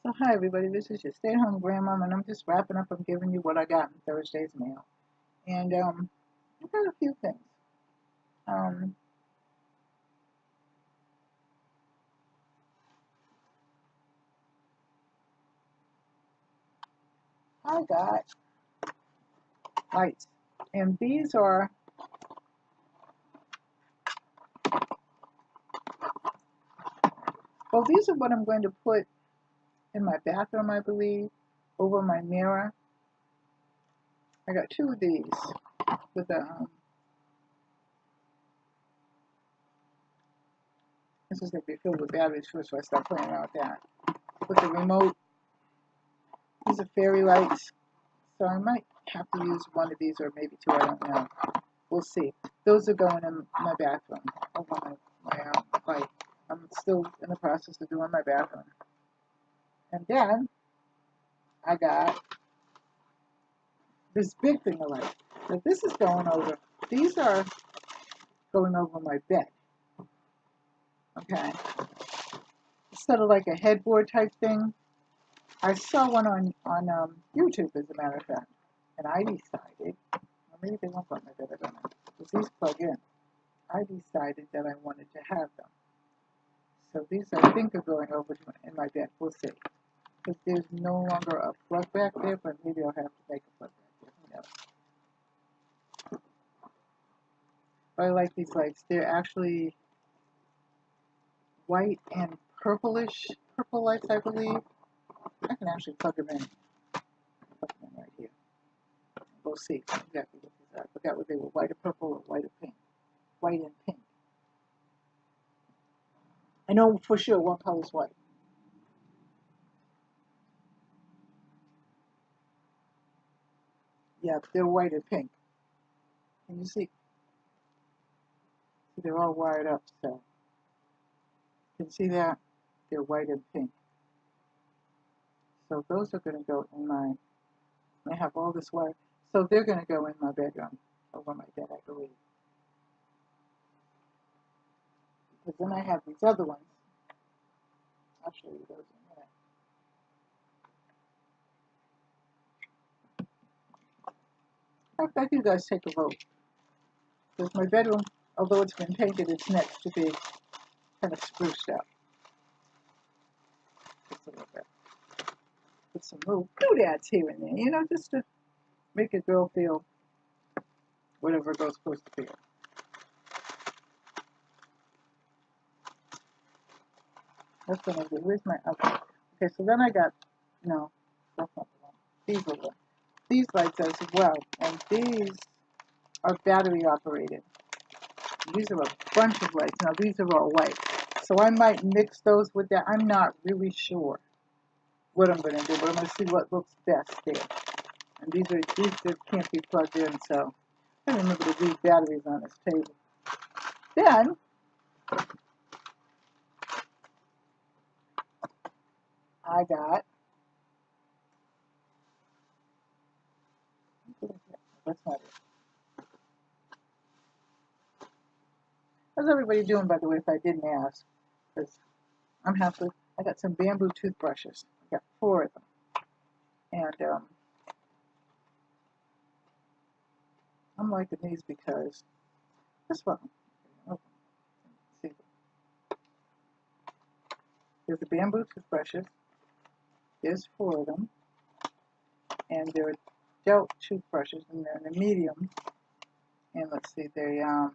So hi everybody, this is your stay-at-home grandmom, and I'm just wrapping up. I'm giving you what I got in Thursday's mail, and I got a few things. Um, I got lights, and these are these are what I'm going to put in my bathroom, I believe, over my mirror. I got two of these with a this is going to be filled with batteries first, so I start playing around with that. With the remote, these are fairy lights, so I might have to use one of these or maybe two, I don't know. We'll see. Those are going in my bathroom over my light. I'm still in the process of doing my bathroom. And then I got this big thing of light. So this is going over. These are going over my bed. Okay. Instead of like a headboard type thing. I saw one on YouTube, as a matter of fact. And I decided, or maybe they won't put my bed, I don't know. Because these plug in. I decided that I wanted to have them. So these, I think, are going over in my bed. We'll see. Because there's no longer a plug back there, but maybe I'll have to make a plug back there. Who knows? But I like these lights. They're actually white and purple lights, I believe. I can actually plug them in. Plug them in right here. We'll see exactly what these are. I forgot what they were, white or purple or white or pink. White and pink. I know for sure one color is white. Yeah, they're white and pink. Can you see? They're all wired up, so you can see that? They're white and pink. So those are going to go in my, I have all this wire. So they're going to go in my bedroom, over my bed, I believe. Because then I have these other ones. I'll show you those in a minute. I bet you guys take a vote. Because my bedroom, although it's been painted, it's next to be kind of spruced up. Just a little bit. Put some little doodads here and there, you know, just to make a girl feel whatever a girl's supposed to feel. That's what I do. Where's my other? Okay, so then I got, no, that's not the one. These are the, these lights as well, and these are battery operated. These are a bunch of lights. Now these are all white, so I might mix those with that. I'm not really sure what I'm going to do, but I'm going to see what looks best there. And these can't be plugged in, so I remember to leave batteries on this table. Then I got, that's not it. How's everybody doing, by the way, if I didn't ask? Because I got some bamboo toothbrushes. I got 4 of them. And I'm liking these because this one, oh, see, there's the bamboo toothbrushes. There's 4 of them. And they're gel toothbrushes, and they're in the medium. And let's see, they're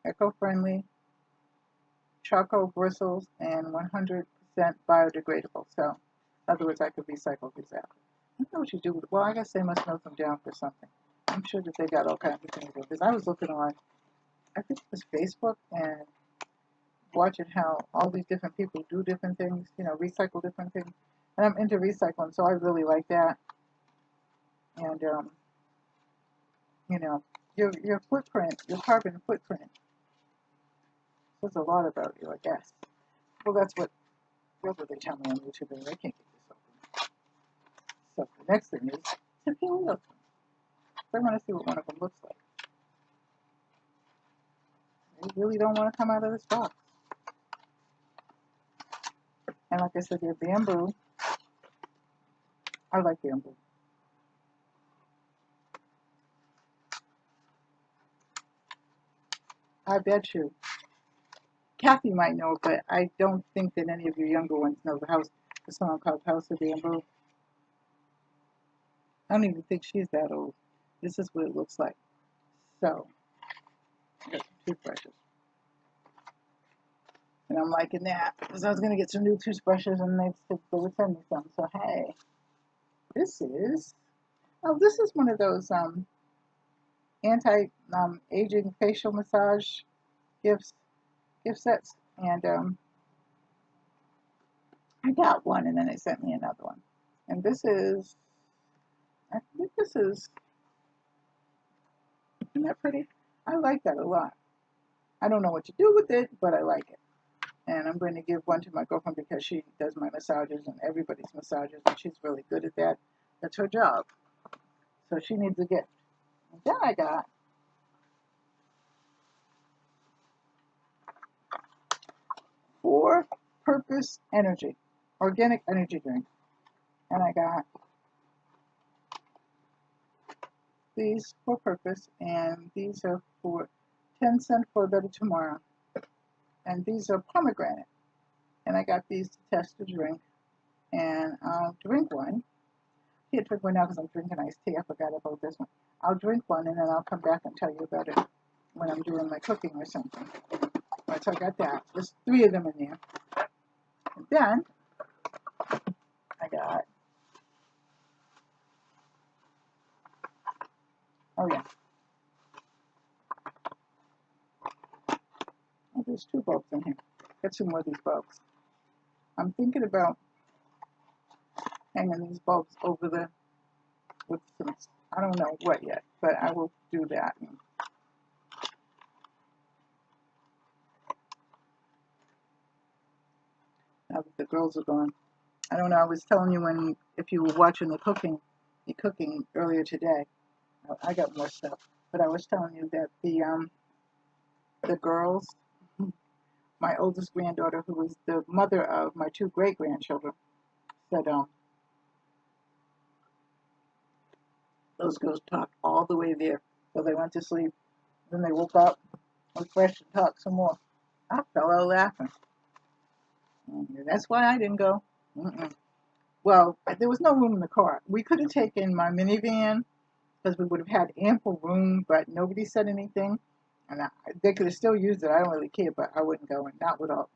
eco-friendly, charcoal bristles, and 100% biodegradable. So, in other words, I could recycle these out. I don't know what you do with, well, I guess they must note them down for something. I'm sure that they got all kinds of things there. Because I was looking on, I think it was Facebook, and watching how all these different people do different things, you know, recycle different things. And I'm into recycling, so I really like that. And, you know, your footprint, your carbon footprint, says a lot about you, I guess. Well, that's what they tell me on YouTube, and I can't get this open. So the next thing is to peel it open. I want to see what one of them looks like. They really don't want to come out of this box. And like I said, they're bamboo. I like bamboo. I bet you. Kathy might know, but I don't think that any of your younger ones know the song called House of Bamboo. I don't even think she's that old. This is what it looks like. So, I got some toothbrushes. And I'm liking that, because I was going to get some new toothbrushes, and they would send me some. So, hey, this is one of those anti-aging facial massage gift sets. And I got one, and then they sent me another one. And this is, I think this is, isn't that pretty? I like that a lot. I don't know what to do with it, but I like it. And I'm going to give one to my girlfriend because she does my massages and everybody's massages, and she's really good at that. That's her job. So she needs a gift. And then I got For-Purpose Energy, organic energy drink. And I got these for purpose, and these are for 10 cents for a better tomorrow. And these are pomegranate. And I got these to test to drink. And I'll drink one. I can't drink one now because I'm drinking iced tea. I forgot about this one. I'll drink one, and then I'll come back and tell you about it when I'm doing my cooking or something. Alright, so I got that. There's 3 of them in there. And then I got, oh yeah, oh, there's 2 bulbs in here. Got 2 more of these bulbs. I'm thinking about hanging these bulbs over with some, I don't know what yet, but I will do that. Now that the girls are gone. I don't know, I was telling you if you were watching the cooking earlier today, I got more stuff, but I was telling you that the girls, my oldest granddaughter, who was the mother of my 2 great-grandchildren, said, those girls talked all the way there, so they went to sleep. Then they woke up, refreshed, and talked some more. I fell out laughing. And that's why I didn't go. Well, there was no room in the car. We could have taken my minivan because we would have had ample room, but nobody said anything. And they could have still used it. I don't really care, but I wouldn't go, and not with all.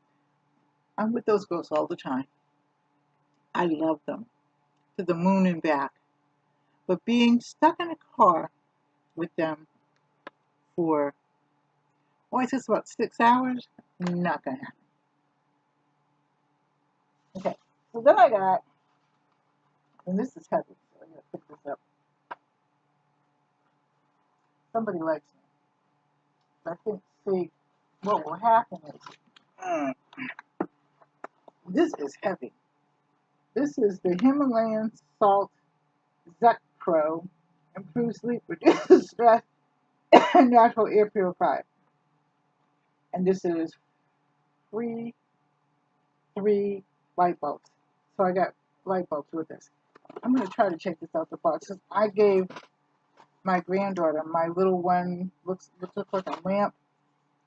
I'm with those girls all the time. I love them to the moon and back. But being stuck in a car with them for, it's just about 6 hours, not going to happen. Okay, so then I got, and this is heavy, so I'm going to pick this up. Somebody likes me. I think, see, what will happen is, this is heavy. This is the Himalayan salt Zec Pro, improves sleep, reduces stress, and natural air purifier. And this is 3 light bulbs. So I got light bulbs with this. I'm going to try to check this out the box. I gave my granddaughter my little one, looks like a lamp,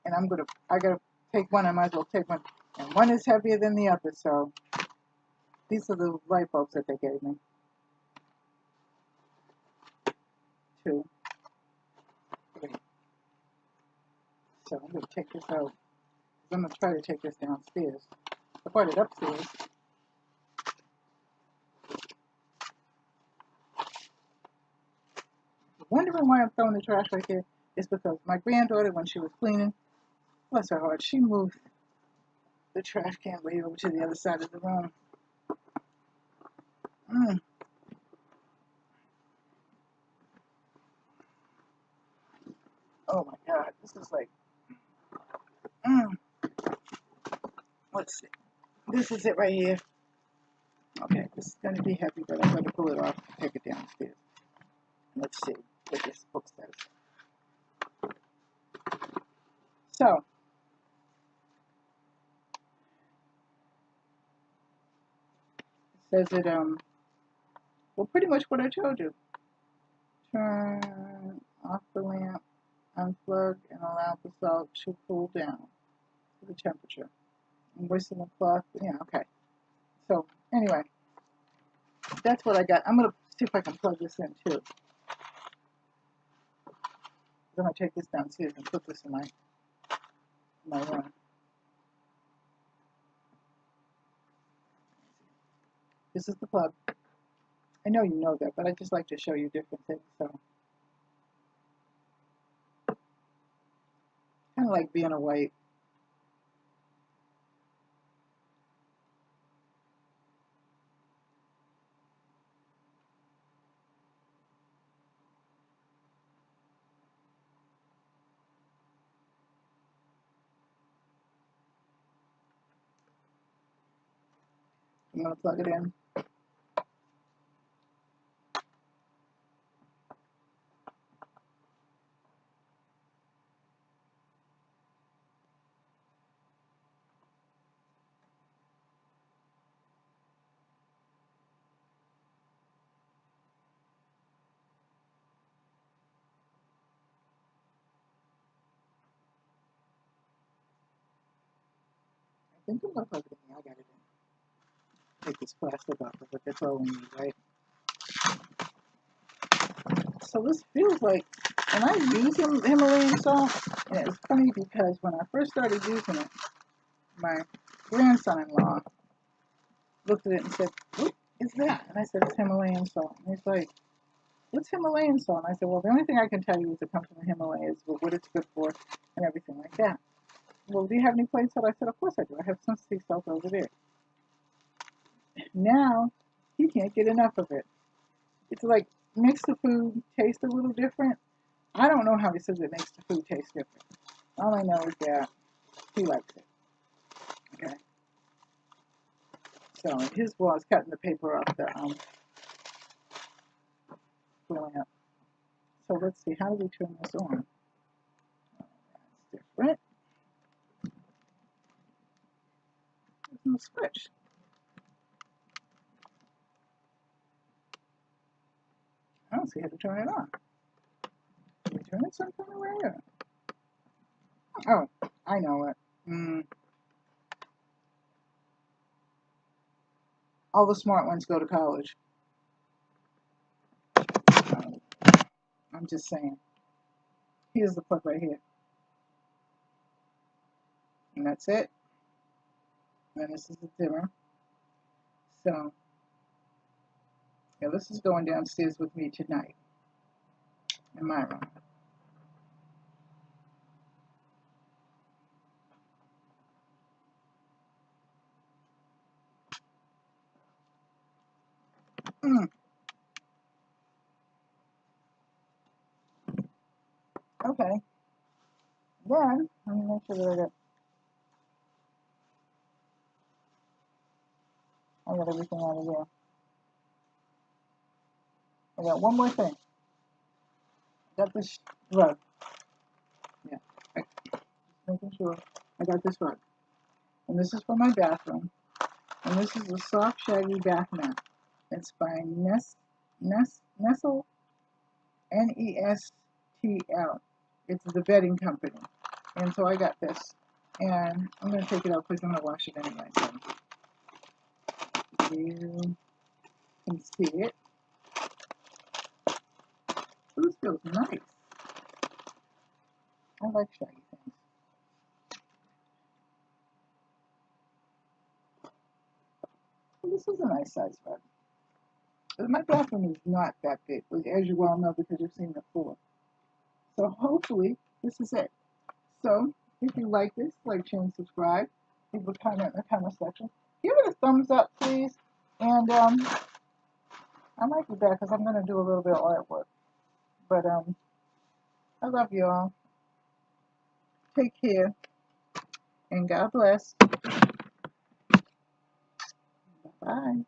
and I gotta take one. I might as well take one. And one is heavier than the other, so these are the light bulbs that they gave me. 2, 3. So I'm going to take this out. I'm going to try to take this downstairs. I brought it upstairs. Wondering why I'm throwing the trash right there? It's because my granddaughter, when she was cleaning, bless her heart, she moved the trash can way over to the other side of the room. Oh my God, this is like, let's see. This is it right here. Okay, this is going to be heavy, but I'm going to pull it off and take it downstairs. Let's see what this book says. So, Says it, well, pretty much what I told you. Turn off the lamp, unplug, and allow the salt to cool down to the temperature. And moisten the cloth. Yeah, okay. So, anyway, that's what I got. I'm going to see if I can plug this in, too. I'm going to take this downstairs and put this in my room. This is the plug. I know you know that, but I just like to show you different things. So, kind of like being a white. I'm going to plug it in. I think I'm going to plug it in. I got it in. Take this plastic off of it. That's all we need, right? So this feels like, and I use Himalayan salt, and it's funny because when I first started using it, my grandson-in-law looked at it and said, "What is that?" And I said, "It's Himalayan salt." And he's like, "What's Himalayan salt?" And I said, "Well, the only thing I can tell you is it comes from the Himalayas, but what it's good for and everything like that." "Well, do you have any plain salt?" I said, "Of course I do. I have some sea salt over there." Now, he can't get enough of it. It's like, makes the food taste a little different. I don't know how he says it makes the food taste different. All I know is that he likes it. Okay. So his was cutting the paper off the lamp. So let's see, how do we turn this on? Oh, that's different. There's no switch. I don't see how to turn it on. Can we turn it some kind of way? Or? Oh, I know it. All the smart ones go to college. I'm just saying. Here's the plug right here. And that's it. And this is the dimmer. So, yeah, this is going downstairs with me tonight in my room. Okay. Then, let me make sure that I got everything out of there. I got one more thing. I got this rug. Yeah. Just making sure I got this rug. And this is for my bathroom. And this is a soft, shaggy bath mat. It's by Nestle, N-E-S-T-L. It's the bedding company. And so I got this. And I'm going to take it out because I'm going to wash it anyway. So you can see it. Ooh, this feels nice. I like shaggy things. Well, this is a nice size rug. My bathroom is not that big, as you well know because you've seen the floor. So hopefully this is it. So if you like this, like, share, and subscribe. Leave a comment in the comment section. Give it a thumbs up, please. And I might be back because I'm going to do a little bit of artwork. But I love you all. Take care. And God bless. Bye.